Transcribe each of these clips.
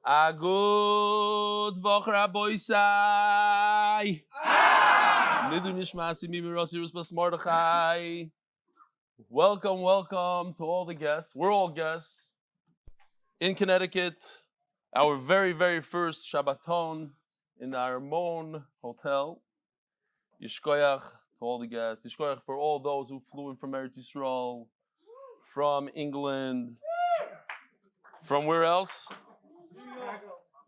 A good Woche, Raboisai. Nidu Nishmasi Mimirasi Ruspas Mordechai. Welcome to all the guests. We're all guests in Connecticut. Our very, very first Shabbaton in the Armon Hotel. Yishkoyach to all the guests. Yishkoyach for all those who flew in from Eretz Yisrael, from England, from where else?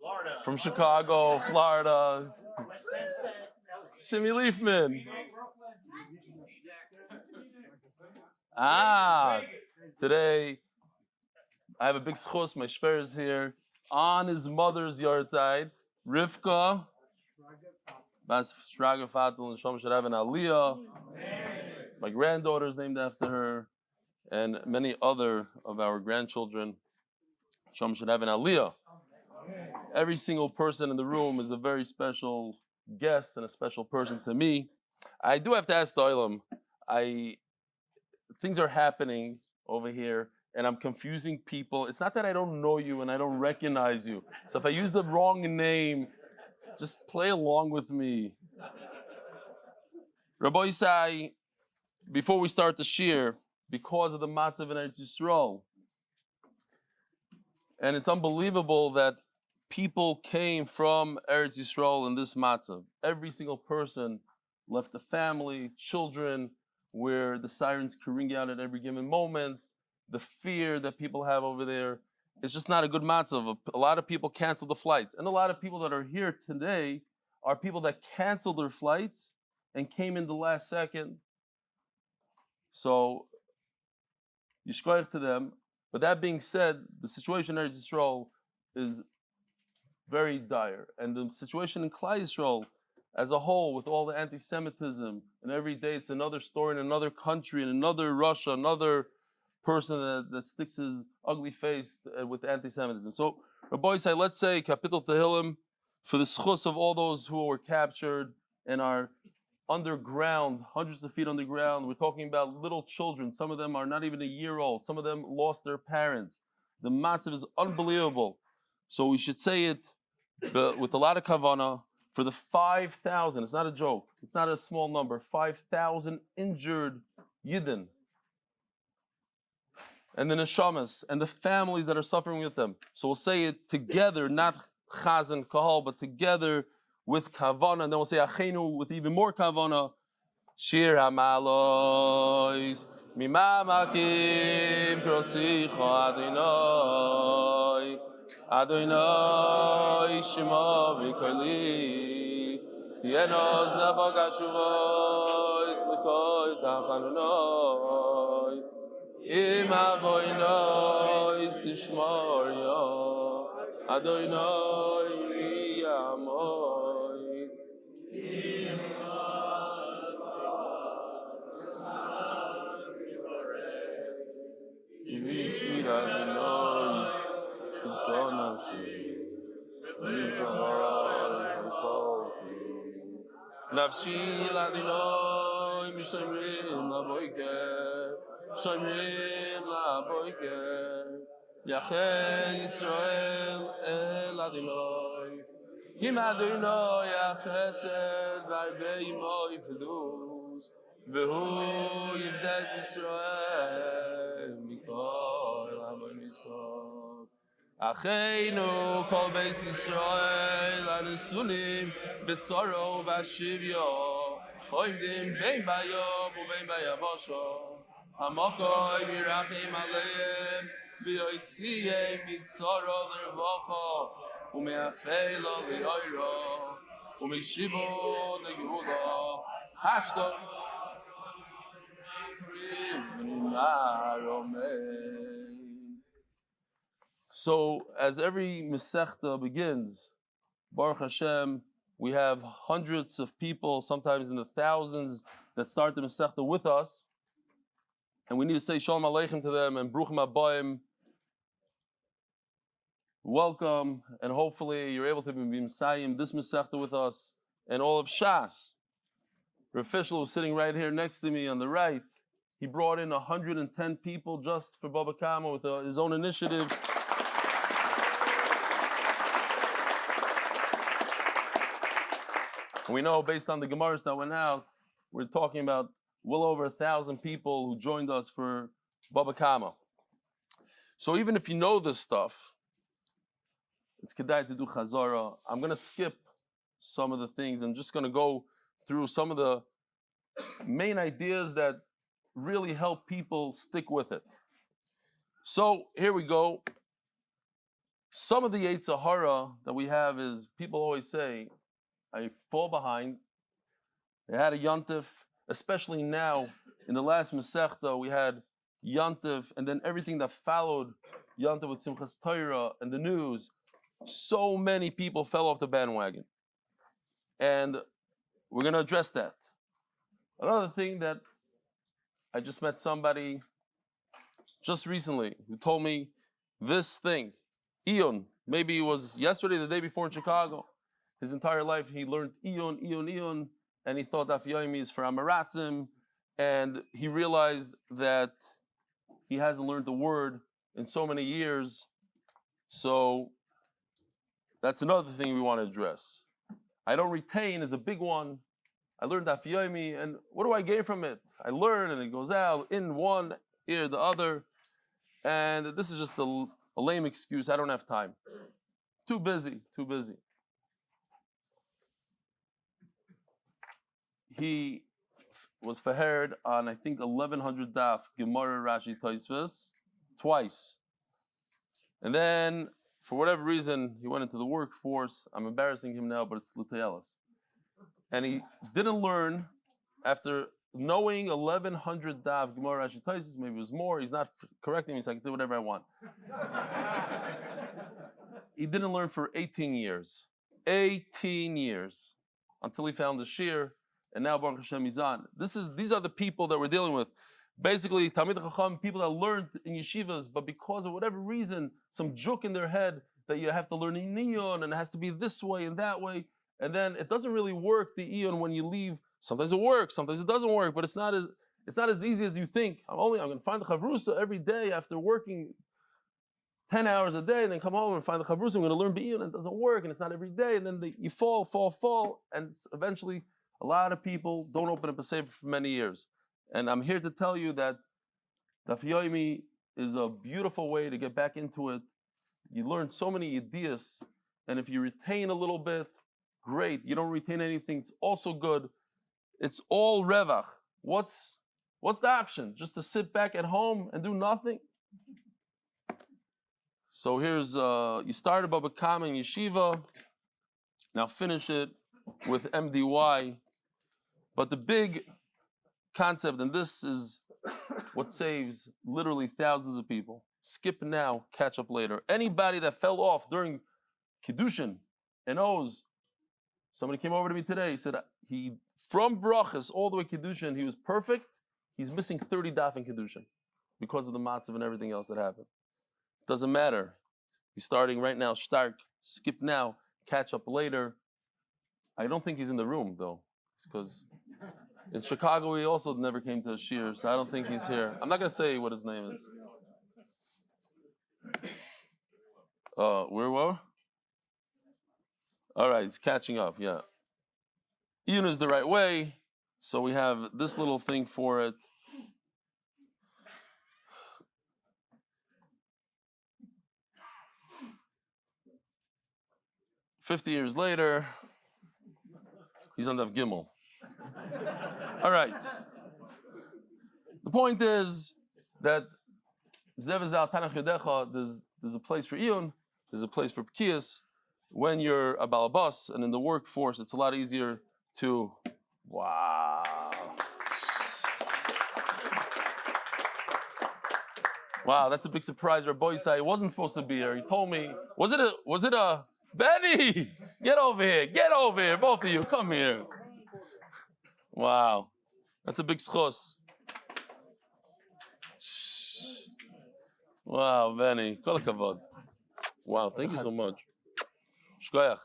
Florida. From Chicago, Florida. Shimmy Leafman. Today I have a big schus. My shver is here on his mother's yard side. Rivka. Bas Shraga Fatul and Shom should have an Aliyah. My granddaughter is named after her, and many other of our grandchildren. Shom should have an Aliyah. Every single person in the room is a very special guest and a special person to me. I do have to ask the Olam. Things are happening over here, and I'm confusing people. It's not that I don't know you and I don't recognize you. So if I use the wrong name, just play along with me. Rabbi Yisai, before we start the shir, because of the matzav in Eretz Yisrael, and it's unbelievable that people came from Eretz Yisrael in this matzav. Every single person left a family, children, where the sirens can ring out at every given moment. The fear that people have over there, it's just not a good matzav. A lot of people cancel the flights. And a lot of people that are here today are people that canceled their flights and came in the last second. So, yishkoyach to them. But that being said, the situation in Eretz Yisrael is very dire. And the situation in Klal Yisrael as a whole, with all the anti-Semitism, and every day it's another story in another country, in another Russia, another person that sticks his ugly face with anti-Semitism. So, Rabbi Yisai, let's say, Kapitel Tehillim, for the schus of all those who were captured and are underground, hundreds of feet underground. We're talking about little children. Some of them are not even a year old. Some of them lost their parents. The matzav is unbelievable. So we should say it with a lot of kavanah for the 5,000. It's not a joke. It's not a small number. 5,000 injured Yidden. And the neshamas and the families that are suffering with them. So we'll say it together, not chaz and kahal, but together with kavana. And then we'll say achenu with even more kavana. Shir hamalois mimamakim krosicha Adonai Adonai shema v'koli tienos nefak hashuvois l'kol tachanunoi im avoinois tishmor yo Adonai miyamoy Yivisir Adonai Nafshi Ladinoi Mishomrim Laboiker Shomrim Laboiker Yachei Yisrael El Adinoi Kim Adonai Yachesed Varbei Mo Yifedus Vehu Yivdez Yisrael Mikol Avonisot Acheinu kol beis Yisrael anesunim b'tzaro v'ashivyo hoimdim bein bayom u'bein bayavosho hamokoy mirachim aleim v'yotziyem mitzaro l'rvocho u'me'afeilo l'yoyro u'mishibo l'yehuda hashto So, as every Masechta begins, Baruch Hashem, we have hundreds of people, sometimes in the thousands, that start the Masechta with us. And we need to say Shalom Aleichem to them and Bruchim Abayim. Welcome, and hopefully you're able to be Messiah this Masechta with us and all of Shas. The official was sitting right here next to me on the right. He brought in 110 people just for Baba Kama with his own initiative. And we know based on the Gemaras that went out, we're talking about well over 1,000 people who joined us for Baba Kama. So even if you know this stuff, it's kedai to do chazara. I'm going to skip some of the things. I'm just going to go through some of the main ideas that really help people stick with it. So here we go. Some of the Yetzer Hara that we have is, people always say, I fall behind. They had a Yontif, especially now, in the last Masechta, we had Yontif, and then everything that followed Yontif with Simchas Torah and the news. So many people fell off the bandwagon. And we're going to address that. Another thing that I just met somebody just recently who told me this thing. Eon, maybe it was yesterday, the day before in Chicago. His entire life he learned Eon, and he thought Daf Yomi is for Amaratzim, and he realized that he hasn't learned the word in so many years. So that's another thing we want to address. I don't retain is a big one. I learned Daf Yomi, and what do I gain from it? I learn, and it goes out in one ear, the other, and this is just a lame excuse. I don't have time. Too busy. He was fahered on, I think, 1,100 daf, Gemara, Rashi, Tosfos, twice. And then, for whatever reason, he went into the workforce. I'm embarrassing him now, but it's L'Tayelis. And he didn't learn, after knowing 1,100 daf, Gemara, Rashi, Tosfos, maybe it was more. He's not correcting me, so I can say whatever I want. He didn't learn for 18 years. 18 years. Until he found the shir. And now Baruch Hashem is on. These are the people that we're dealing with. Basically, Talmid Chacham, people that learned in yeshivas, but because of whatever reason, some juk in their head that you have to learn in Eon and it has to be this way and that way. And then it doesn't really work, the Eon, when you leave. Sometimes it works, sometimes it doesn't work, but it's not as easy as you think. I'm going to find the chavrusa every day after working 10 hours a day, and then come home and find the chavrusa. I'm going to learn Be'iyun, and it doesn't work, and it's not every day. And then you fall, and eventually a lot of people don't open up a sefer for many years. And I'm here to tell you that Daf Yomi is a beautiful way to get back into it. You learn so many ideas, and if you retain a little bit, great. You don't retain anything, it's also good. It's all revach. What's the option? Just to sit back at home and do nothing? So here's, you started Baba Kama in Yeshiva, now finish it with MDY. But the big concept, and this is what saves literally thousands of people. Skip now, catch up later. Anybody that fell off during Kiddushin and knows, somebody came over to me today, he said from Brachas all the way Kiddushin, he was perfect. He's missing 30 daf in Kiddushin because of the matzav and everything else that happened. Doesn't matter. He's starting right now, stark, skip now, catch up later. I don't think he's in the room though, because in Chicago he also never came to a shir, so I don't think he's here. I'm not going to say what his name is. Where were? All right, he's catching up, yeah. Iyun is the right way, so we have this little thing for it. "50 years later, he's on Daf Gimel." All right. The point is that Zevezal Tanach Yodecha, there's a place for Iyun, there's a place for Pekiyas. When you're a balabas and in the workforce, it's a lot easier to, wow. Wow, that's a big surprise. Rabbi Yisai wasn't supposed to be here. He told me, was it a, Benny, get over here, both of you, come here. Wow, that's a big schos. Wow, Benny, kol hakavod. Wow, thank you so much. Shkoyach.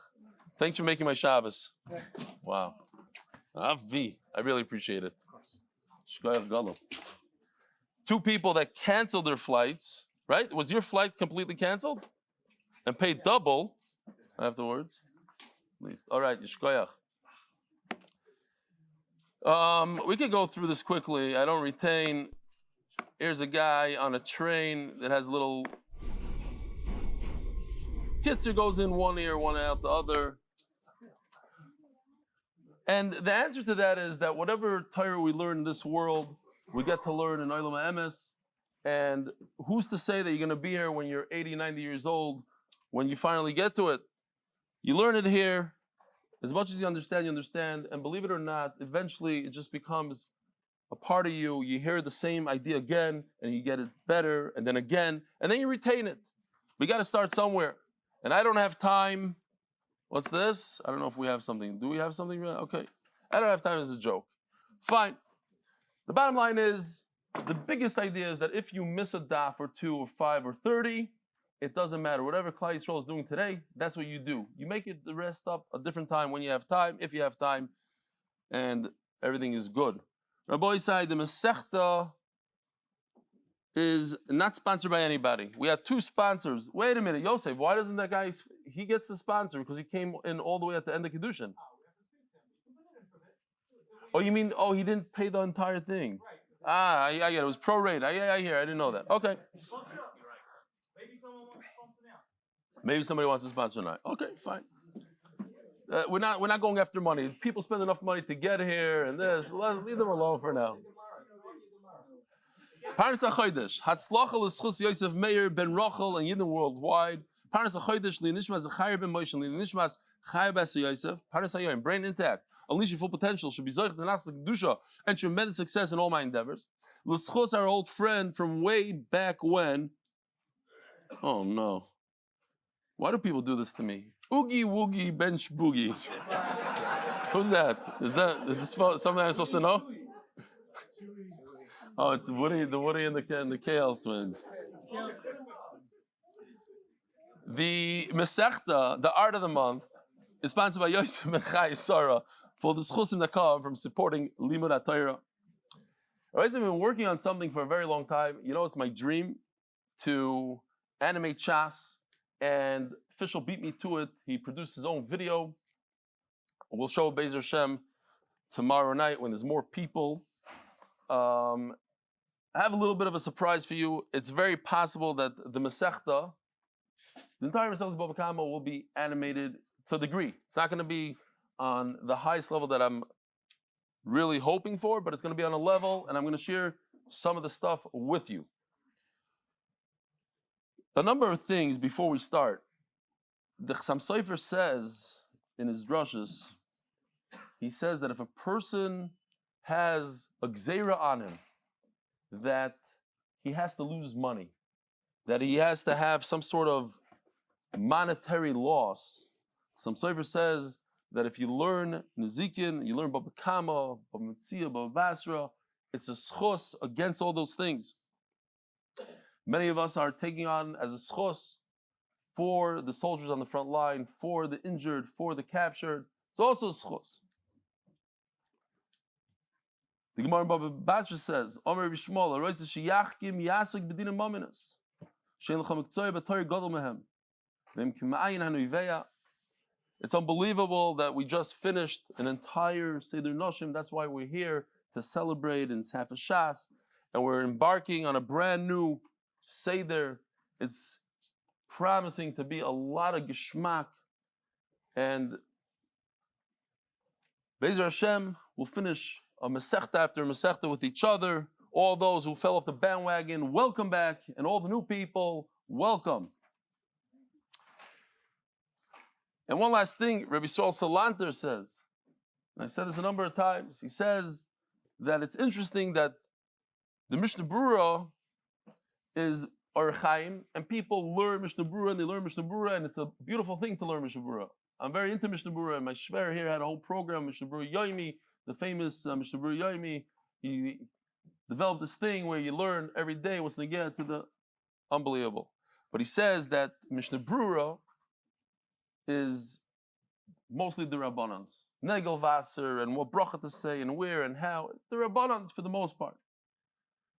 Thanks for making my Shabbos. Wow. Avi, I really appreciate it. Shkoyach Galo. 2 people that canceled their flights, right? Was your flight completely canceled? And paid double afterwards? At least. All right, Shkoyach. We could go through this quickly. I don't retain. Here's a guy on a train that has little kitzer goes in one ear, one out the other. And the answer to that is that whatever Torah we learn in this world, we get to learn in Olam HaEmes. And who's to say that you're going to be here when you're 80, 90 years old, when you finally get to it? You learn it here. As much as you understand, and believe it or not, eventually it just becomes a part of you. You hear the same idea again, and you get it better, and then again, and then you retain it. We got to start somewhere. And I don't have time. What's this? I don't know if we have something. Do we have something? Okay. I don't have time as a joke. Fine. The bottom line is, the biggest idea is that if you miss a daf or 2 or 5 or 30, it doesn't matter. Whatever Klal Yisrael is doing today, that's what you do. You make it the rest up a different time when you have time, if you have time, and everything is good. Rabbi Isai, the Masechta is not sponsored by anybody. We had 2 sponsors. Wait a minute, Yosef, why doesn't that guy, he gets the sponsor because he came in all the way at the end of Kiddushin. Oh, you mean, he didn't pay the entire thing? I get it. It was prorate. I hear. I didn't know that. Okay. Maybe somebody wants to sponsor now. Okay, fine. We're not going after money. People spend enough money to get here and this. Leave them alone for now. Parnas HaChodesh. Hatzlacha l'schus Yosef Meir ben Rachel and Yidden worldwide. Parnas HaChodesh li'nishmas Zechariah ben Moshe li'nishmas Chaya b'as Yosef. Parnas HaYom. Brain intact. Unleash your full potential. Should be zoich l'nas l'kedusha and tremendous success in all my endeavors. L'schus, our old friend from way back when. Oh no. Why do people do this to me? Oogie woogie bench boogie. Who's that? Is this something I'm supposed to know? Oh, it's Woody, the Woody and the Kale twins. The Masechta, the art of the month, is sponsored by Yosef ben Chai Sarah for the schusim that come from supporting Limud HaTorah. I've been working on something for a very long time. You know, it's my dream to animate Chas. And Fischl beat me to it. He produced his own video. We'll show Bezer Shem tomorrow night when there's more people. I have a little bit of a surprise for you. It's very possible that the Masechta, the entire Masechta Bava Kama, will be animated to a degree. It's not going to be on the highest level that I'm really hoping for, but it's going to be on a level, and I'm going to share some of the stuff with you. A number of things before we start. The Chassam Sofer says in his drushes, he says that if a person has a gzeira on him, that he has to lose money, that he has to have some sort of monetary loss. Chassam Sofer says that if you learn Nezikin, you learn Baba Kama, Baba Metzia, Baba Basra, it's a schos against all those things. Many of us are taking on as a schos for the soldiers on the front line, for the injured, for the captured. It's also a schos. The Gemara in Baba Basra says, Omer Bishmol, Aroitz Sheyachkim Yasik B'dina Mominus, Shein L'cham K'tzoy B'Torah Gadol Mehem, V'im K'ma'ayin Hanuiveya. It's unbelievable that we just finished an entire Seder Noshim. That's why we're here to celebrate in Tzaf Shas, and we're embarking on a brand new Seder. It's promising to be a lot of geschmack, and Be'ezer Hashem will finish a Masechta after Masechta with each other. All those who fell off the bandwagon, welcome back, and all the new people, welcome. And one last thing, Rabbi Yisrael Salanter says, and I said this a number of times, he says that it's interesting that the Mishnah Berurah is Orach Chaim, and people learn Mishnah Berurah, and they learn Mishnah Berurah, and it's a beautiful thing to learn Mishnah Berurah. I'm very into Mishnah Berurah, and my Shver here had a whole program, Mishnah Berurah Yomi, the famous Mishnah Berurah Yomi. He developed this thing where you learn every day what's neged to the unbelievable. But he says that Mishnah Berurah is mostly the Rabbanans. Negel Vaser, and what bracha to say, and where, and how. It's the Rabbanans for the most part.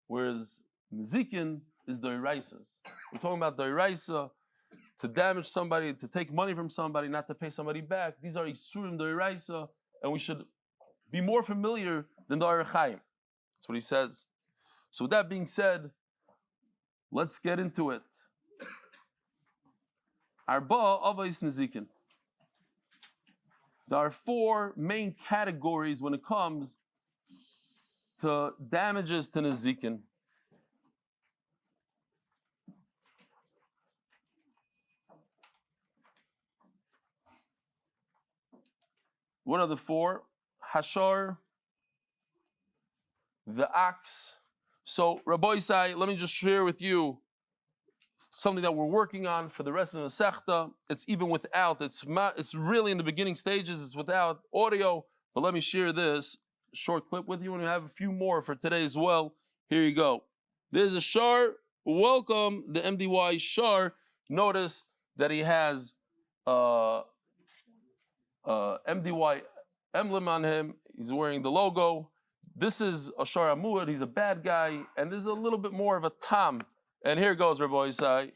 Whereas Nezikin is the Iraisas. We're talking about the Iraisa, to damage somebody, to take money from somebody, not to pay somebody back. These are Isurim the Iraisa, and we should be more familiar than the Orach Chaim. That's what he says. So with that being said, let's get into it. Arba avos nezikin. There are four main categories when it comes to damages to nezikin. What are the four? Hashar, the axe. So, Rabbi Isai, let me just share with you something that we're working on for the rest of the Masechta. It's even without, it's really in the beginning stages, it's without audio, but let me share this short clip with you, and we have a few more for today as well. Here you go. There's a Shar. Welcome, the MDY Shar. Notice that he has MDY emblem on him. He's wearing the logo. This is a Shar Amuad. He's a bad guy, and there's a little bit more of a tam. And here goes Rabbi Isai.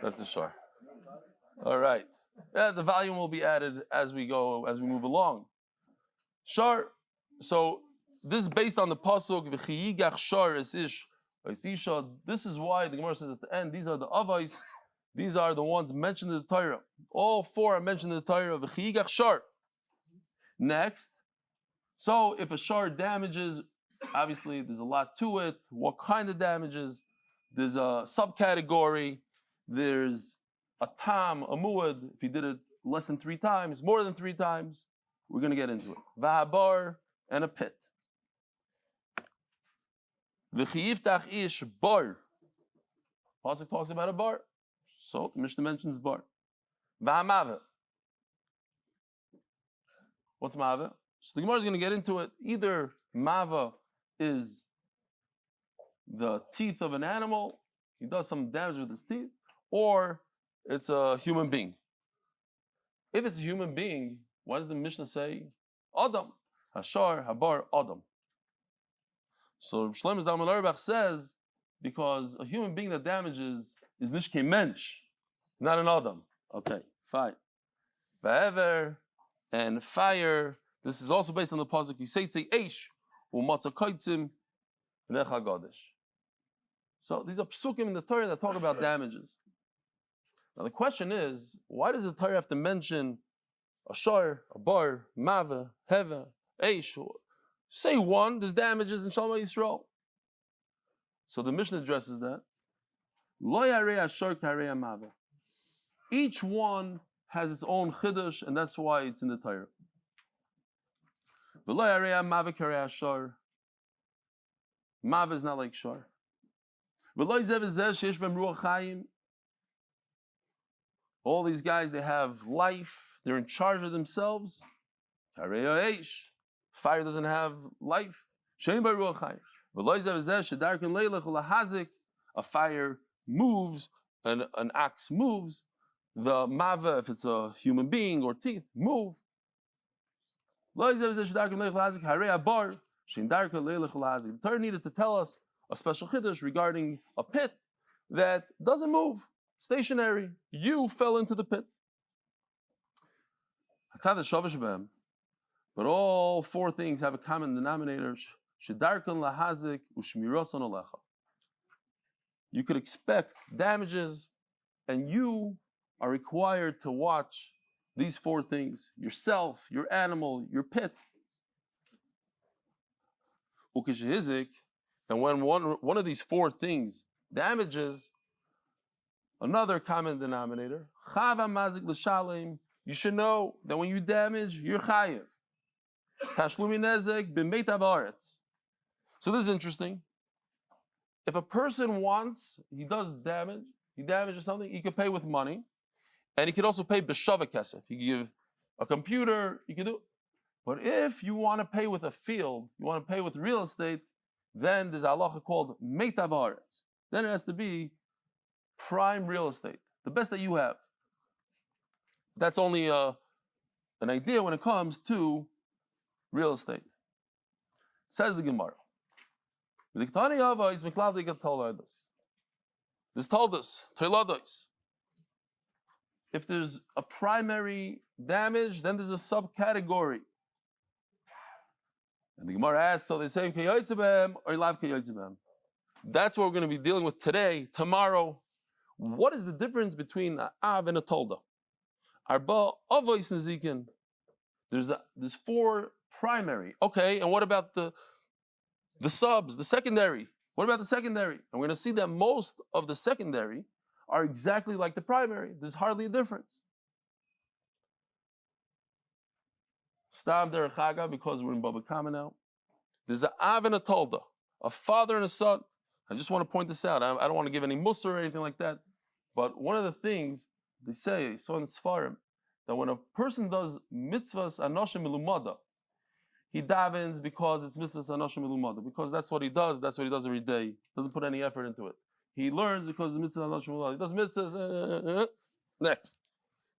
That's a Shar. All right. Yeah, the volume will be added as we go, as we move along. Shar. So this is based on the pasuk v'chiyigach shar es ish. This is why the Gemara says at the end, these are the avos. These are the ones mentioned in the Torah. All four are mentioned in the Torah. V'chiyigach shar. Next. So if a shar damages, obviously there's a lot to it. What kind of damages? There's a subcategory. There's a tam, a muad. If you did it less than 3 times, more than 3 times, we're going to get into it. Vahabar and a pit. V'chiyiftach ish bar. Pasuk talks about a bar. So the Mishnah mentions bar. Vahamave. What's mava? So the Gemara is going to get into it. Either mava is the teeth of an animal, he does some damage with his teeth, or it's a human being. If it's a human being, why does the Mishnah say Adam? Hashar, Habar, Adam. So Shlomo Zalman Auerbach says, because a human being that damages is nishke mensch, it's not an Adam. Okay, fine. Va'ever and fire. This is also based on the pasuk Yiseitze Eish u'matzah kaitzim v'necha gadesh. So these are psukim in the Torah that talk about damages. Now the question is, why does the Torah have to mention a shar, a bar, mava, heva, eish? Say one, there's damages in Shalom Yisrael. So the Mishnah addresses that. Lo yarei ashar karei mava. Each one has its own chiddush, and that's why it's in the Torah. V'lo yarei mava karei ashar. Mava is not like shar. V'lo zev zeh sheish b'hem ruach chayim. All these guys, they have life. They're in charge of themselves. Karei eish. Fire doesn't have life. Shein b'ruach chayim. V'lo zev zeh shedarken leilach ulahazik. A fire moves, an axe moves. The mava, if it's a human being or teeth, move. The Torah needed to tell us a special chiddush regarding a pit that doesn't move, stationary. You fell into the pit. But all 4 things have a common denominator. You could expect damages, and you are required to watch these 4 things: yourself, your animal, your pit. And when one of these 4 things damages, another common denominator, you should know that when you damage, you're chayiv. So this is interesting. If a person wants, he damages something, he could pay with money. And he could also pay b'shava kesef. He could give a computer, he could do. But if you want to pay with a field, you want to pay with real estate, then there's a halacha called meitav haaretz. Then it has to be prime real estate, the best that you have. That's only an idea when it comes to real estate. Says the Gemara. This told us, Teilados. if there's a primary damage, then there's a subcategory. And the Gemara asks, so they say, or lav kayotzebem. That's what we're going to be dealing with today, tomorrow. What is the difference between an av and a tolda? Arba avois nezikin. There's 4 primary. Okay, and what about the subs, the secondary? What about the secondary? And we're going to see that most of the secondary are exactly like the primary. There's hardly a difference. Stam derech Chaga, because we're in Bava Kama now. There's an av and a tolda, a father and a son. I just want to point this out. I don't want to give any mussar or anything like that. But one of the things they say, so in Sfarim, that when a person does mitzvahs anoshim milumada, he davens because it's mitzvahs anoshim milumada, because that's what he does every day. Doesn't put any effort into it. He learns because the mitzvahs anoshim milumada. He does mitzvahs, next.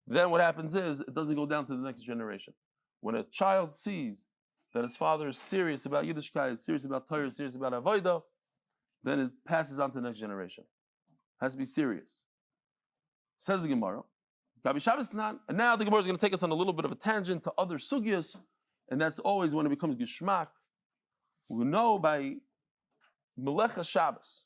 Then what happens is, it doesn't go down to the next generation. When a child sees that his father is serious about Yiddishkeit, serious about Torah, serious about Avodah, then it passes on to the next generation. Has to be serious. Says the Gemara. And now the Gemara is going to take us on a little bit of a tangent to other sugyas, and that's always when it becomes Gishmak. We know by Melecha Shabbos.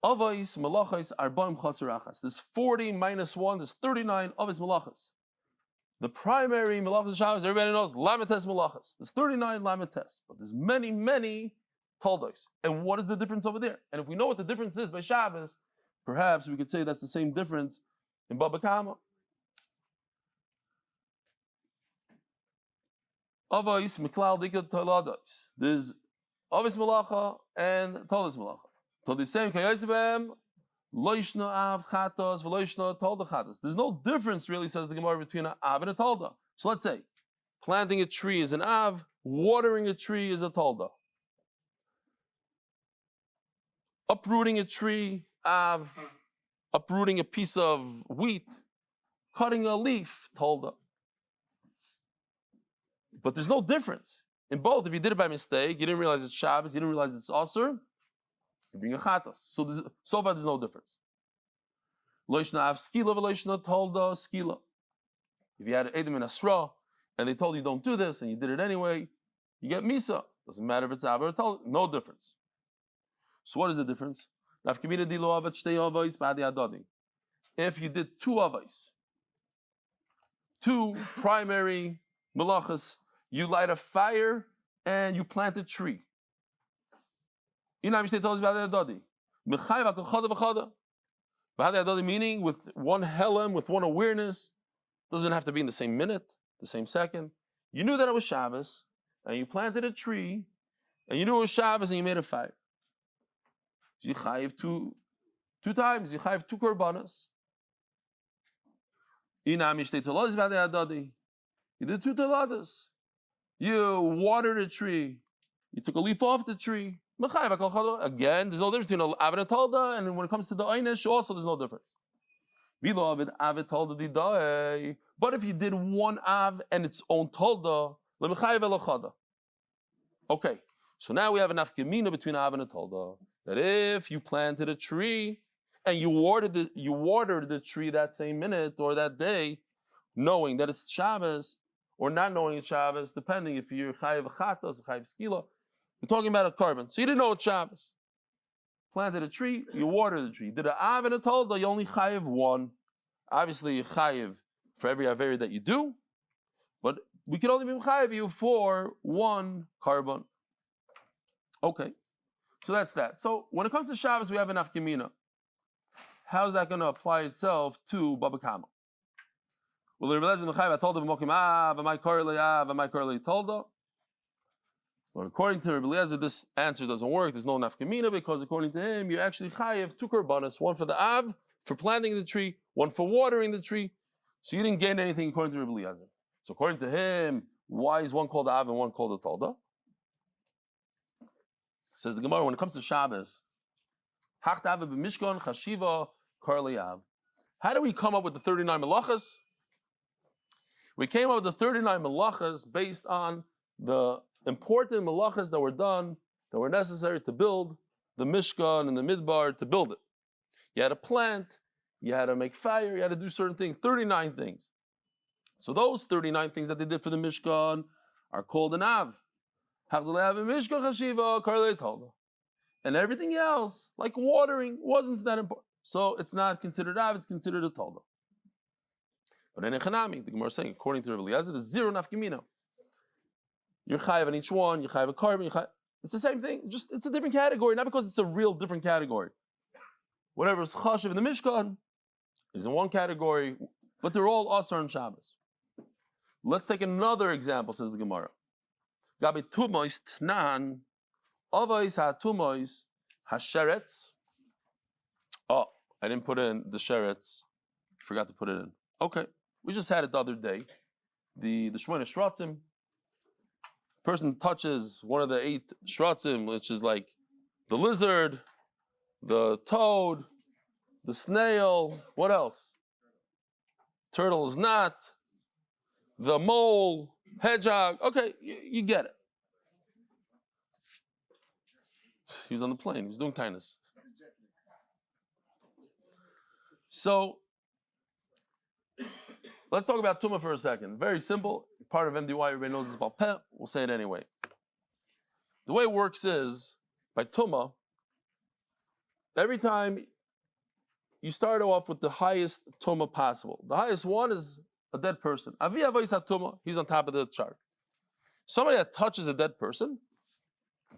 Avos Melachos Arbaim Chaser Achas. There's 40 minus 1, there's 39 Avos Melachos. The primary Melachos Shabbos, everybody knows, Lamites Melachos. There's 39 Lamites, but there's many, many Toldos. And what is the difference over there? And if we know what the difference is by Shabbos, perhaps we could say that's the same difference in Bava Kama. Avos Miklal Dika Tolados. There's Avos Melacha and Toldos Melacha. There's no difference, really, says the Gemara, between an av and a tolda. So let's say, planting a tree is an av, watering a tree is a tolda. Uprooting a tree, av. Uprooting a piece of wheat, cutting a leaf, tolda. But there's no difference. In both, if you did it by mistake, you didn't realize it's Shabbos, you didn't realize it's Asur, you're being a chatas. So far, there's no difference. Loishna av skila v'loishna tolda skila. If you had Edom and Asra, and they told you don't do this, and you did it anyway, you get misa. Doesn't matter if it's av or tolda, no difference. So what is the difference? If you did 2 avos, 2 primary melachas, you light a fire and you plant a tree. Meaning with one helem, with one awareness, doesn't have to be in the same minute, the same second. You knew that it was Shabbos, and you planted a tree, and you knew it was Shabbos, and you made a fire. So you chayiv two times, you chayiv 2 korbanos. You did 2 toladas. You watered a tree, you took a leaf off the tree. Again, there's no difference between av and a tolda, and when it comes to the einish, also there's no difference. But if you did 1 av and its own tolda, okay, so now we have an afkemina between av and a tolda, that if you planted a tree and you watered the tree that same minute or that day, knowing that it's Shabbos, or not knowing it's Shabbos, depending if you're chayiv chatos, chayiv skila. We're talking about a carbon. So you didn't know it's Shabbos. Planted a tree, you watered the tree. Did an av and a tolda, you only chayiv 1. Obviously, you chayiv for every averi that you do, but we can only be chayiv you for 1 carbon. Okay, so that's that. So when it comes to Shabbos, we have an afkemina. How's that going to apply itself to Bava Kama? Well, according to Rebbe Eliezer, this answer doesn't work. There's no nafkamina because according to him, you actually chayev 2 korbanos, 1 for the av, for planting the tree, 1 for watering the tree. So you didn't gain anything according to Rebbe Eliezer. So according to him, why is 1 called av and 1 called a tolda? Says the Gemara, when it comes to Shabbos, how do we come up with the 39 melachas? We came up with the 39 melachas based on the important melachas that were done, that were necessary to build the Mishkan and the Midbar, to build it. You had to plant, you had to make fire, you had to do certain things, 39 things. So those 39 things that they did for the Mishkan are called an Av. And everything else, like watering, wasn't that important. So it's not considered Av, it's considered a Tolda. But in Echanami, the Gemara is saying, according to Rabbi Eliezer, there's zero nafkamina. You're chayav on each one, you're chayav a carbon, it's the same thing, just it's a different category, not because it's a real different category. Whatever is chashiv in the Mishkan is in one category, but they're all asar and Shabbos. Let's take another example, says the Gemara. Gabi tumois tnan, avais ha-tumois ha-sheretz. Oh, I didn't put in the sheretz. Forgot to put it in. Okay, we just had it the other day. The Shmoyne Shratzim. Person touches one of the 8 Shratzim, which is like the lizard, the toad, the snail, what else? Turtle is not. The mole, hedgehog. Okay, you get it. He was on the plane. He was doing kindness. So, let's talk about Tumah for a second. Very simple. Part of MDY, everybody knows this about Peh. We'll say it anyway. The way it works is, by Tumah, every time you start off with the highest Tumah possible. The highest one is a dead person. Avi Avais HaTumah, he's on top of the chart. Somebody that touches a dead person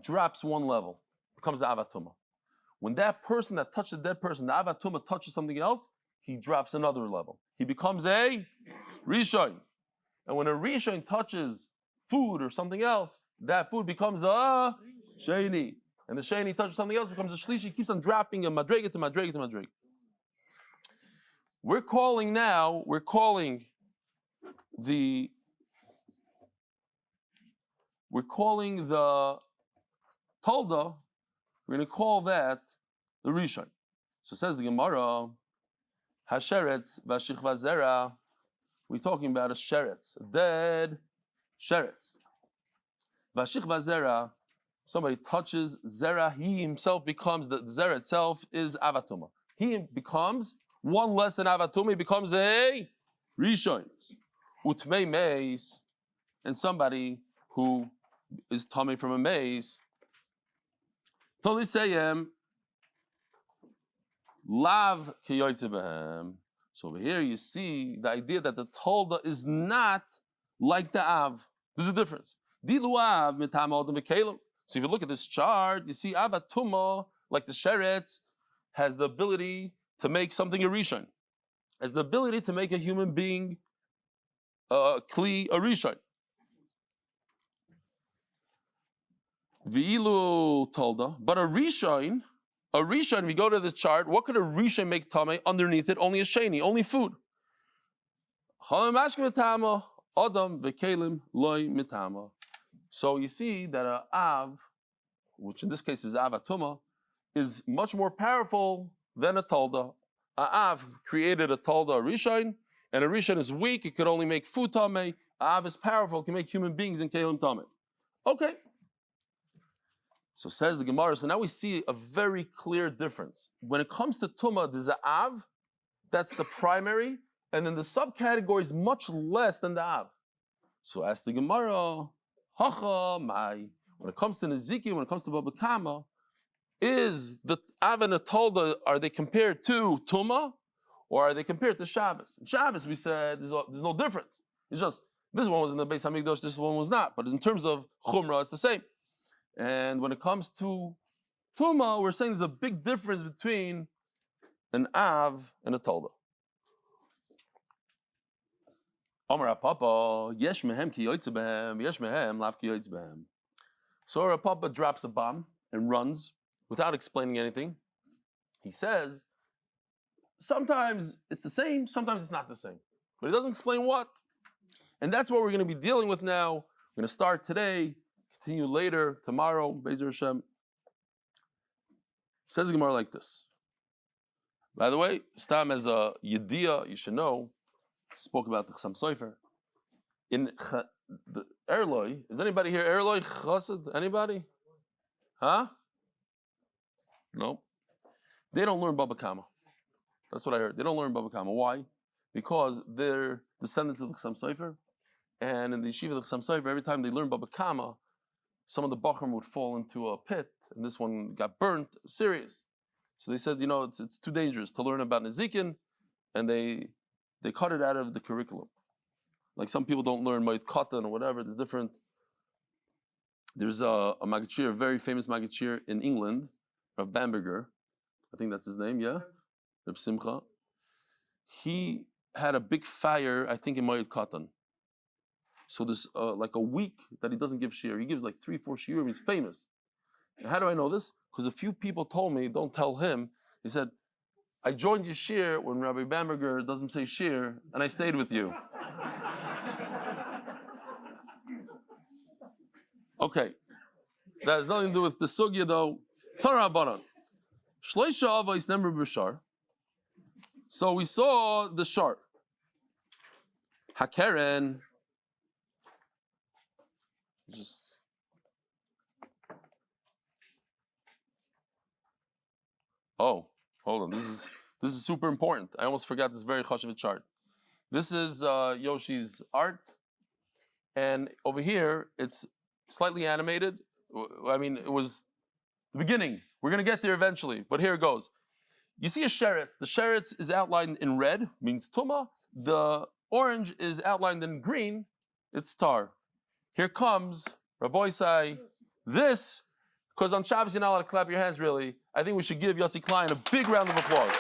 drops one level, becomes the Avatuma. When that person that touched the dead person, the Avatuma touches something else, he drops another level. He becomes a Rishon. And when a Rishon touches food or something else, that food becomes a Sheni. And the Sheni touches something else, becomes a Shlishi, keeps on dropping a Madrega to Madrega to Madrega. We're calling the Tolda, we're going to call that the Rishon. So says the Gemara, Hasheretz v'ashichva zera. We're talking about a sheretz, a dead sheretz. V'ashichva zera, somebody touches zera, he himself becomes, the zera itself is avatuma. He becomes one less than avatuma, he becomes a Rishon. Utmei meis, and somebody who is tummy from a maze. Tolisayem lav kiyoytze behem. So over here you see the idea that the Tolda is not like the Av. There's a difference. Dilu Av mitam odem v'kelim. So if you look at this chart, you see Avatuma, like the Sheretz, has the ability to make something a Rishon, has the ability to make a human being Kli a Rishon. V'ilu Tolda, but a Rishon, if you go to the chart, what could a Rishon make Tameh? Underneath it, only a Sheni, only food. So you see that a Av, which in this case is Avatuma, is much more powerful than a Tolda. A Av created a Tolda, a Rishon, and a Rishon is weak, it could only make food Tameh. Av is powerful, it can make human beings in Kelim Tameh. Okay. So says the Gemara, so now we see a very clear difference. When it comes to Tumah, there's a Av, that's the primary, and then the subcategory is much less than the Av. So ask the Gemara, Hacha Mai, when it comes to Neziki, when it comes to Baba Kama, is the Av and the Tolda, are they compared to Tumah, or are they compared to Shabbos? In Shabbos we said there's no difference. It's just, this one was in the Beis HaMikdash, this one was not. But in terms of Chumrah, it's the same. And when it comes to Tumah, we're saying there's a big difference between an Av and a Tolda. Amar Papa, yesh mehem ki yoytze behem, yesh mehem lav ki yoytze behem. So Papa drops a bomb and runs without explaining anything. He says, sometimes it's the same, sometimes it's not the same. But he doesn't explain what. And that's what we're going to be dealing with now. We're going to start today, continue later, tomorrow, Be'ezer Hashem. Says the Gemara like this. By the way, Stam as a Yediyah, you should know, spoke about the Chassam Sofer. In the Erloi, is anybody here Erloi Chassid? Anybody? Huh? No. They don't learn Baba Kama. That's what I heard. They don't learn Bava Kama. Why? Because they're descendants of the Chassam Sofer, and in the yeshiva of the Chassam Sofer, every time they learn Bava Kama, some of the Bachram would fall into a pit, and this one got burnt, serious. So they said, it's too dangerous to learn about Nezikin, and they cut it out of the curriculum. Like some people don't learn Moed Katan or whatever. There's a Magachir, a very famous Magachir in England, Rav Bamberger. I think that's his name, yeah? Rav Simcha. He had a big fire, I think, in Moed Katan. So there's like a week that he doesn't give shiur. He gives like 3-4 shiurim. He's famous. And how do I know this? Because a few people told me, don't tell him. He said, I joined your shiur when Rabbi Bamberger doesn't say shiur, and I stayed with you. Okay. That has nothing to do with the sugya though. Torah Banan. Shleisha Avos Nemru B'Shar. So we saw the shar. Hakeren. Oh, hold on. This is super important. I almost forgot this very chashuv chart. This is Yoshi's art, and over here it's slightly animated. I mean, it was the beginning. We're gonna get there eventually, but here it goes. You see a sheretz. The sheretz is outlined in red, means tuma. The orange is outlined in green. It's tar. Here comes Rabbi Sai. This, because on Shabbos you're not allowed to clap your hands really. I think we should give Yossi Klein a big round of applause.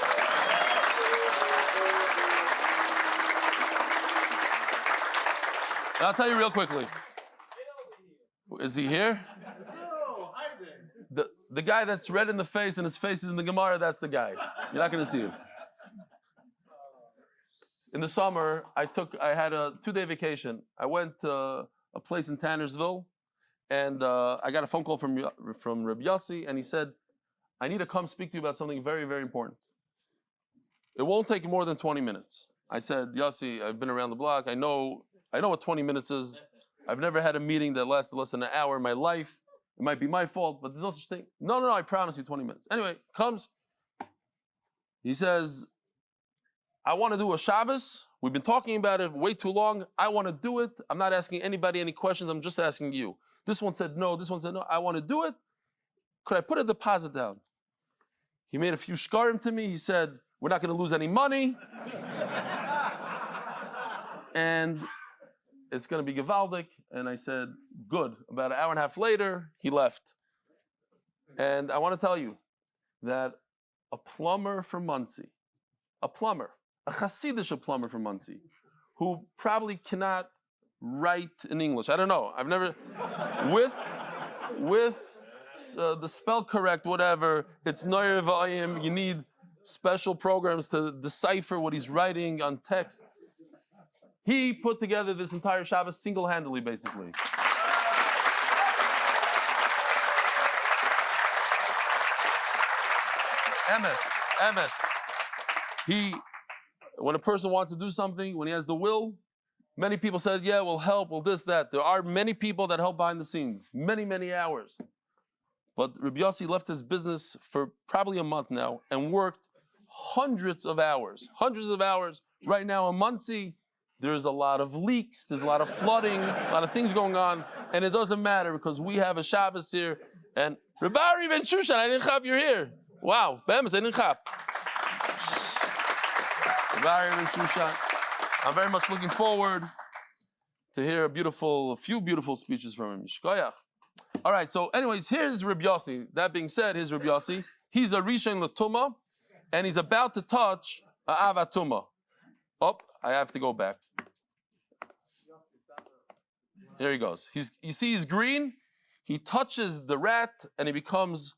And I'll tell you real quickly. Is he here? The guy that's red in the face and his face is in the Gemara, that's the guy. You're not going to see him. In the summer, I had a 2-day vacation. I went to a place in Tannersville, and I got a phone call from Reb Yossi, and he said, I need to come speak to you about something very, very important. It won't take more than 20 minutes. I said, Yossi, I've been around the block. I know what 20 minutes is. I've never had a meeting that lasted less than an hour in my life. It might be my fault, but there's no such thing. No, I promise you 20 minutes. Anyway, comes. He says, I want to do a Shabbos. We've been talking about it way too long. I want to do it. I'm not asking anybody any questions. I'm just asking you. This one said no. This one said no. I want to do it. Could I put a deposit down? He made a few shkarim to me. He said, we're not going to lose any money. And it's going to be Gevaldik. And I said, good. About an hour and a half later, he left. And I want to tell you that a plumber from Muncie, a Hasidic plumber from Muncie, who probably cannot write in English. I don't know. I've never, with the spell correct, whatever, it's Noyer V'ayim. You need special programs to decipher what he's writing on text. He put together this entire Shabbos single-handedly, basically. MS. When a person wants to do something, when he has the will, many people said, yeah, we'll help, we'll this, that. There are many people that help behind the scenes, many, many hours. But Rabbi Yossi left his business for probably a month now and worked hundreds of hours. Right now in Muncie, there's a lot of leaks, there's a lot of flooding, a lot of things going on, and it doesn't matter because we have a Shabbos here. And Rabbi Ben Shushan, I didn't chap, you're here. Wow, Bemis, I didn't chap. Rabbi Ben Shushan, I'm very much looking forward to hear a few beautiful speeches from him. Shkoyach. All right, so anyways, here's Rabbi Yossi. That being said, here's Rabbi Yossi. He's a Rishon L'Tumah, and he's about to touch a Avatuma. Oh, I have to go back. Here he goes. You see he's green. He touches the rat, and he becomes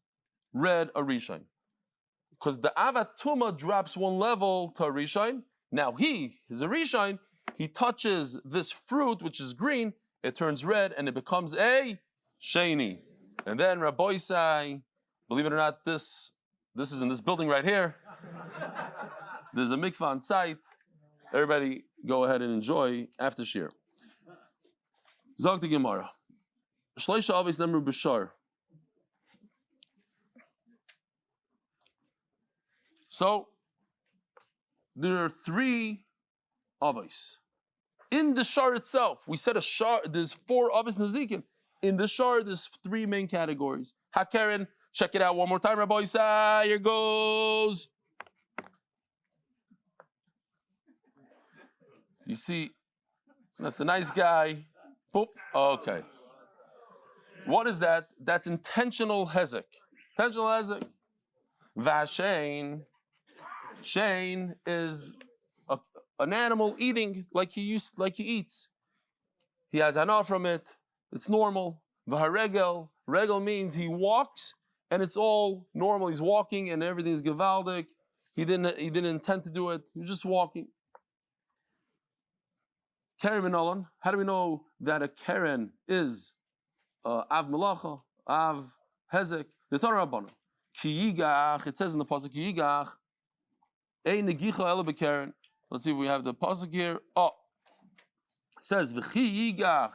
red, a Rishon. Because the Avatuma drops one level to a Rishon. Now he is a Rishon. He touches this fruit, which is green. It turns red, and it becomes a Sheni. And then Rabbi Sai, believe it or not, this is in this building right here. There's a mikvah on site. Everybody go ahead and enjoy after shir. Zog the Gemara. Shleisha Avos Nemru B'Shar. So, there are 3 avos. In the shar itself, we said a shar, there's 4 avos nazikin. In the shar, there's 3 main categories. Hakeren, check it out one more time, Rabbi Yisai, here goes. You see, that's the nice guy. Poof. Okay. What is that? That's intentional hezek. Intentional hezek. Vashain. Shane is an animal eating like he eats. He has hana from it. It's normal. Vaharegel. Regel means he walks and it's all normal. He's walking and everything's gewaldig. He didn't intend to do it. He was just walking. Keren Minolan. How do we know that a Keren is Av Malacha, Av Hezek? The Torah Rabbana. Ki yigach. It says in the pasuk Ki yigach. Ein negicha ela bekeren. Let's see if we have the pasuk here. Oh, it says v'chi yigach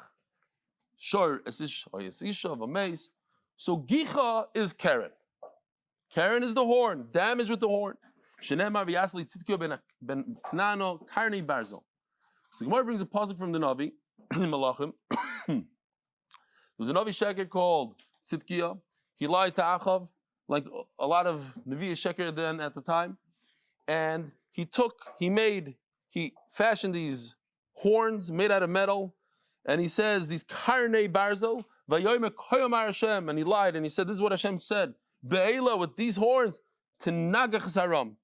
shor esisha v'meis. So gicha is Keren. Keren is the horn. Damage with the horn. Shenemar v'yasli tzidkio ben knano karni barzel. So the Gemara brings a pasuk from the Navi in Malachim. There was a Navi Sheker called Tzidkiya. He lied to Achav, like a lot of Navi Sheker then at the time. And he fashioned these horns made out of metal. And he says, these karnei barzel, vayomer koyomar Hashem. And he lied and he said, this is what Hashem said. Be'ela, with these horns, tenagach aram.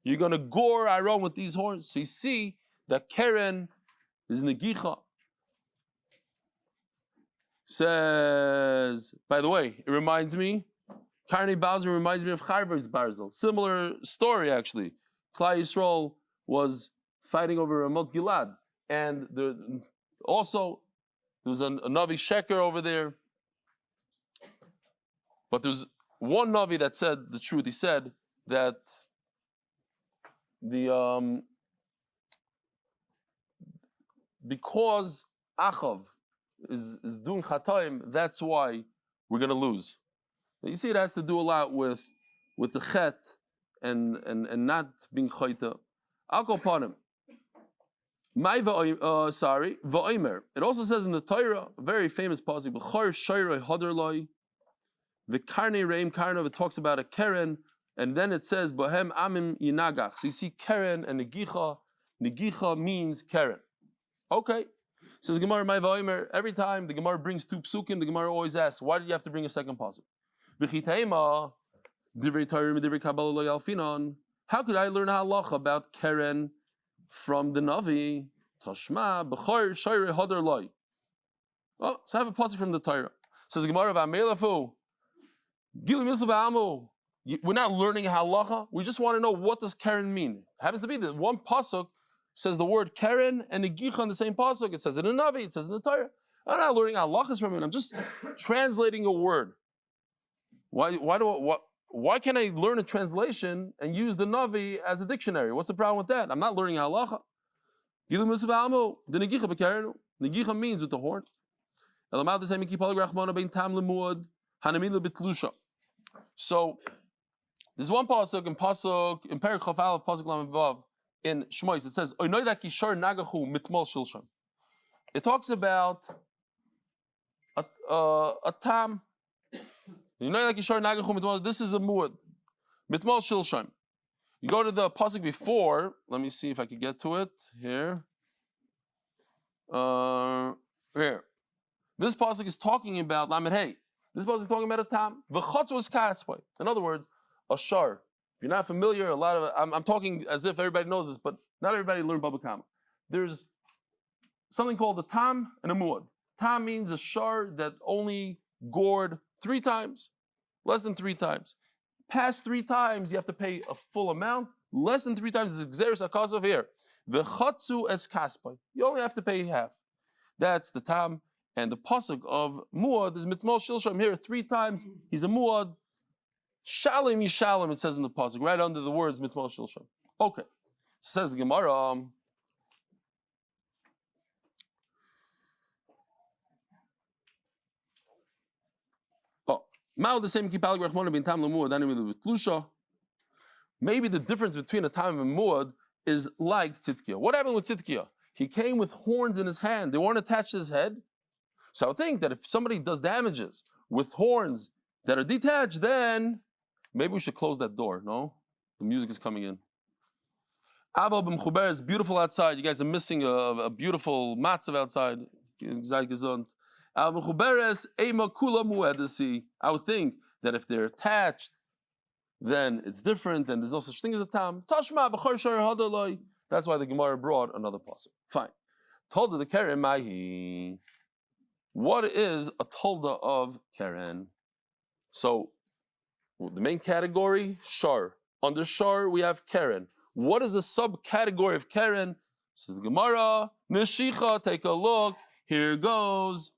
You're going to gore Aram with these horns. So you see, that Keren is Negicha. Says, by the way, it reminds me, Karnei Barzel reminds me of Charvers Barzel. Similar story, actually. Klal Yisrael was fighting over Ramot Gilad. And there was a Navi Sheker over there. But there's one Navi that said the truth. He said that because Achav is doing Chataim, that's why we're going to lose. You see, it has to do a lot with the Chet and not being Chayta. I'll go upon him. Va'omer. It also says in the Torah, a very famous pasuk, B'char Shayrei Hadarloi, V'karnei Reim Karnov, it talks about a Keren, and then it says, Bohem Amim Yinagach. So you see Keren and Negicha. Negicha means Keren. Okay. Says Gemara, my Va'omer, every time the Gemara brings 2 psukim, the Gemara always asks, why did you have to bring a second pasuk? V'chiteima, Divrei Torah, Divrei Kabbalah lo yalfinon. How could I learn halacha about Keren from the Navi? Tashma, B'char Shayrei Hadar Loi. Oh, so I have a pasuk from the Torah. Says the Gemara, V'amelafu, Gilu Misl Ba'amu. We're not learning halacha. We just want to know, what does Keren mean? It happens to be that one pasuk says the word Keren and Negicha in the same pasuk. It says it in the Navi, it says in the Torah. I'm not learning halachas from it. I'm just translating a word. Why can't I learn a translation and use the Navi as a dictionary? What's the problem with that? I'm not learning halacha. The Negicha Negicha means with the horn. So there's one pasuk in Perek Chaf Aleph pasuk Lamed Vav in Shmois. It says it talks about a tam. This is a muad. Mitmal shilsham. You go to the pasuk before. Let me see if I can get to it here. Here. This pasuk is talking about Lamed Hey. This pasuk is talking about a tam. V'chotz was katzpay. In other words, a shar. If you're not familiar, a lot of I'm talking as if everybody knows this, but not everybody learned Baba Kama. There's something called a tam and a muad. Tam means a shar that only gored 3 times, less than 3 times. Past 3 times, you have to pay a full amount. Less than 3 times is exeris akasav here. The chatzu es kaspay. You only have to pay half. That's the tam. And the pasuk of muad is mitmal shilsham here 3 times. He's a muad. Shalim yishalim, it says in the pasuk, right under the words mitmal shilsham. Okay. Says the Gemara. Maybe the difference between a time and muad is like tzidkiah. What happened with tzidkiah? He came with horns in his hand. They weren't attached to his head. So I would think that if somebody does damages with horns that are detached, then maybe we should close that door, no? The music is coming in. Ava b'mchuber is beautiful outside. You guys are missing a beautiful matzav outside. I would think that if they're attached, then it's different, and there's no such thing as a tam. Tashma b'chor shar hadaloi. That's why the Gemara brought another pasuk. Fine. Tolda the keren mahi. What is a tolda of keren? So, the main category, shar. Under shar, we have keren. What is the subcategory of keren? Says the Gemara, Neshicha, take a look. Here goes.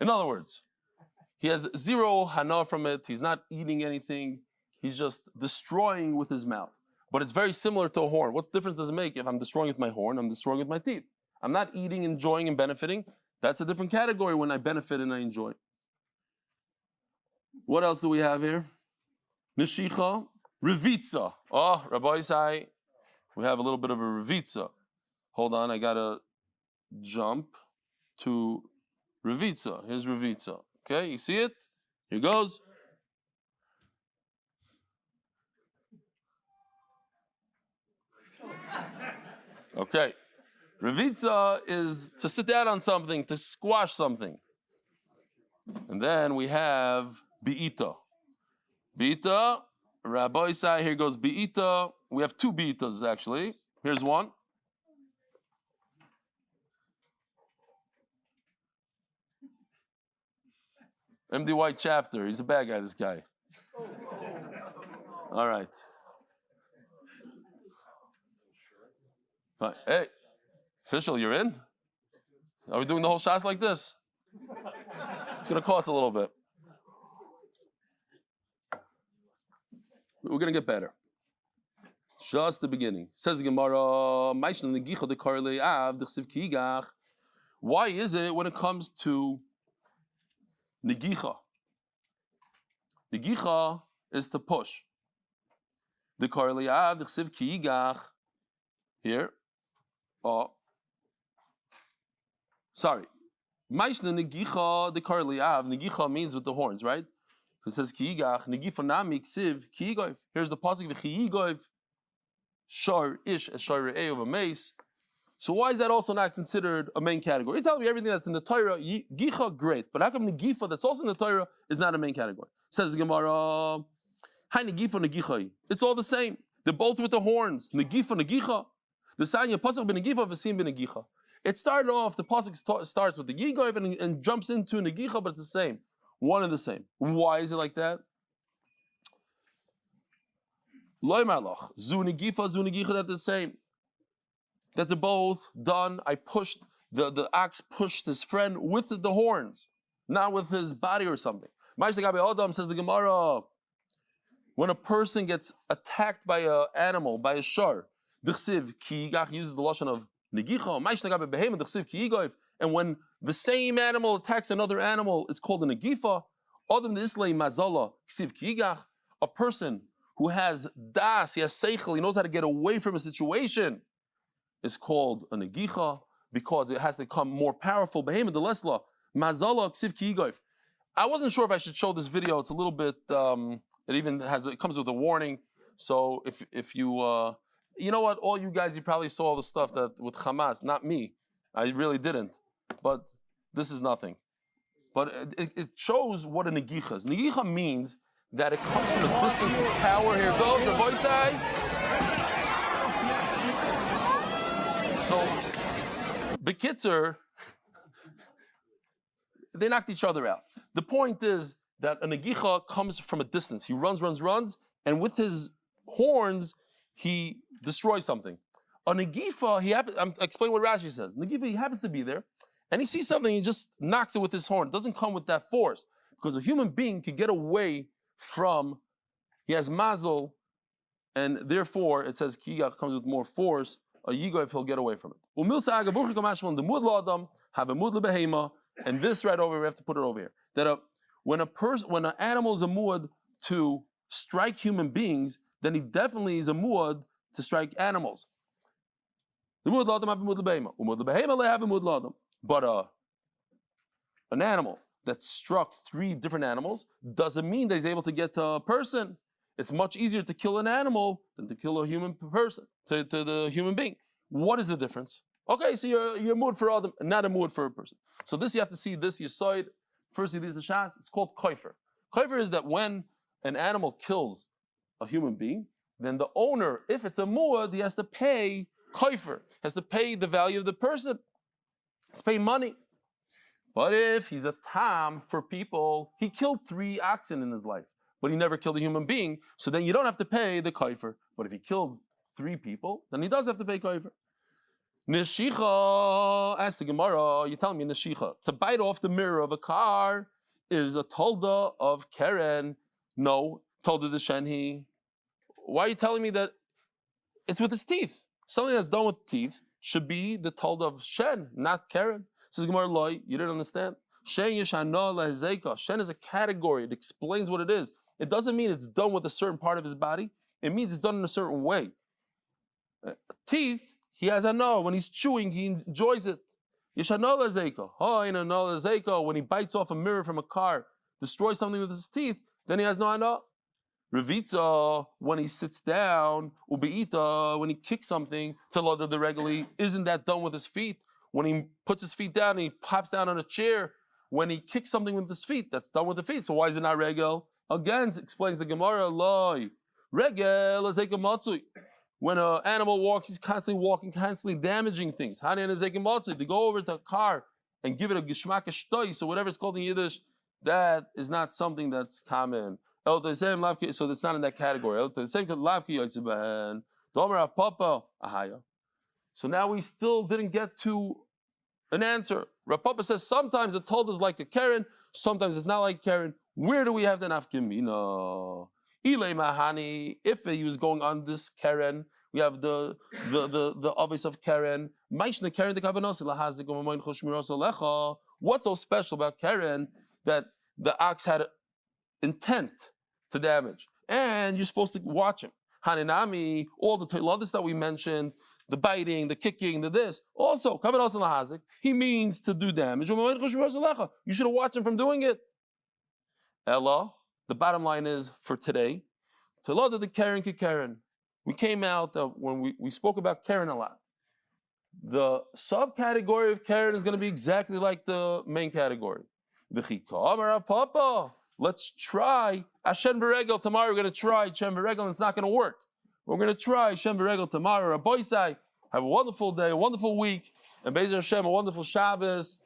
In other words, he has zero hana from it. He's not eating anything. He's just destroying with his mouth. But it's very similar to a horn. What difference does it make if I'm destroying with my horn? I'm destroying with my teeth. I'm not eating, enjoying, and benefiting. That's a different category when I benefit and I enjoy. What else do we have here? Neshicha, revitza. Oh, Rabbi Isai, we have a little bit of a revitza. Hold on, I gotta jump to revitza. Here's revitza. Okay, you see it? Here goes. Okay. Revitza is to sit down on something, to squash something. And then we have bi'ita. Bi'ita, Rabbi Isai, here goes bi'ita. We have two bi'itas actually. Here's one. MD White chapter. He's a bad guy, this guy. All right. Fine. Hey, official, you're in? Are we doing the whole shots like this? It's going to cost a little bit. We're going to get better. Just the beginning. Says the Gemara, why is it when it comes to negicha? Negicha is to push. The karliav, the chsiv kiigach. Here. Sorry. Maishna negicha the karliav. Negicha means with the horns, right? It says kiigach. Negifa nami ksiv kiigoiv. Here's the pasuk of kiigoiv. Shar ish as shar re'eh of a mace. So why is that also not considered a main category? You tell me everything that's in the Torah, gicha, great. But how come negifa that's also in the Torah is not a main category? Says the Gemara, hi negifa negicha. It's all the same. They're both with the horns. Negifa negicha. The sanya pasuk ben negifa v'sim ben negicha. It started off, the pasuk starts with the gigoiv and jumps into negicha, but it's the same. One and the same. Why is it like that? Loy malach. Zu negicha, that's the same. That they're both done. I pushed, the ox pushed his friend with the horns, not with his body or something. Says the Gemara, when a person gets attacked by an animal, by a shar, d'chsiv kiigach uses the lashon of negicha. And when the same animal attacks another animal, it's called a negifa. A person who has das, he has seichel, he knows how to get away from a situation, is called a negicha because it has to become more powerful. Behemoth the lesla mazala ksiv kiigoif. I wasn't sure if I should show this video. It's a little bit. It comes with a warning. So if you you know what, all you guys, you probably saw all the stuff that with Hamas. Not me. I really didn't. But this is nothing. But it shows what a negicha is. Negicha means that it comes from a distance with power. Here goes the voice side. So, Bekitzer, they knocked each other out. The point is that a negicha comes from a distance. He runs, and with his horns, he destroys something. A negifa, I'm explaining what Rashi says. Negifa, he happens to be there, and he sees something, he just knocks it with his horn. It doesn't come with that force, because a human being can get away from, he has mazel, and therefore, it says kiyach comes with more force a yigo if he'll get away from it. The mud ladam have a mud lebehema, and this right over we have to put it over here. That when an animal is a mud to strike human beings, then he definitely is a mud to strike animals. The mud ladam have a mud lebehema. Mud lebehema they have a mud ladam. But an animal that struck 3 different animals doesn't mean that he's able to get to a person. It's much easier to kill an animal than to kill a human person, to the human being. What is the difference? Okay, so you're mood for Adam, not a mood for a person. So this you have to see this Yesod. Firstly, this is Shas. It's called koifer. Koifer is that when an animal kills a human being, then the owner, if it's a muad, he has to pay koifer, has to pay the value of the person. Has to pay money. But if he's a tam for people, he killed 3 oxen in his life, but he never killed a human being, so then you don't have to pay the koifer. But if he killed 3 people, then he does have to pay koifer. Neshicha, ask the Gemara, you're telling me Neshicha, to bite off the mirror of a car is a tolda of Keren. No, tolda the Shenhi. Why are you telling me that it's with his teeth? Something that's done with teeth should be the tolda of Shen, not Keren. Says Gemara, Loi, you didn't understand. Shen yeshana lehezeka. Shen is a category. It explains what it is. It doesn't mean it's done with a certain part of his body. It means it's done in a certain way. Teeth, he has a no. When he's chewing, he enjoys it. Yeshana lehezeka. Oh, in a no lehezeka. When he bites off a mirror from a car, destroys something with his teeth, then he has no ano. Revitza, when he sits down, ubeita, when he kicks something, telada the regularly, isn't that done with his feet? When he puts his feet down and he pops down on a chair, when he kicks something with his feet, that's done with the feet. So why is it not regel? Again, explains the Gemara, Loi. Regel is matzui. When an animal walks, he's constantly walking, constantly damaging things. Hanan is matzui. To go over to a car and give it a gishmak shtoi, so whatever it's called in Yiddish, that is not something that's common. So that's not in that category. So now we still didn't get to an answer. Rav Papa says sometimes the told is like a Karen, sometimes it's not like Karen. Where do we have the nafkimina? Ilay mahani. If he was going on this Karen, we have the obvious of Karen. Maishna Karen the What's so special about Karen that the ox had intent to damage, and you're supposed to watch him? Haninami, all the toiladis that we mentioned, the biting, the kicking, the this, also, he means to do damage. You should have watched him from doing it. Ella, the bottom line is, for today, toilada the Karen. We came out when we spoke about Karen a lot. The subcategory of Karen is going to be exactly like the main category. Let's try Hashem v'regel tomorrow. We're going to try Hashem v'regel, and it's not going to work. We're going to try Hashem v'regel tomorrow. Rabbi Isai, have a wonderful day, a wonderful week, and Be'ez Hashem, a wonderful Shabbos.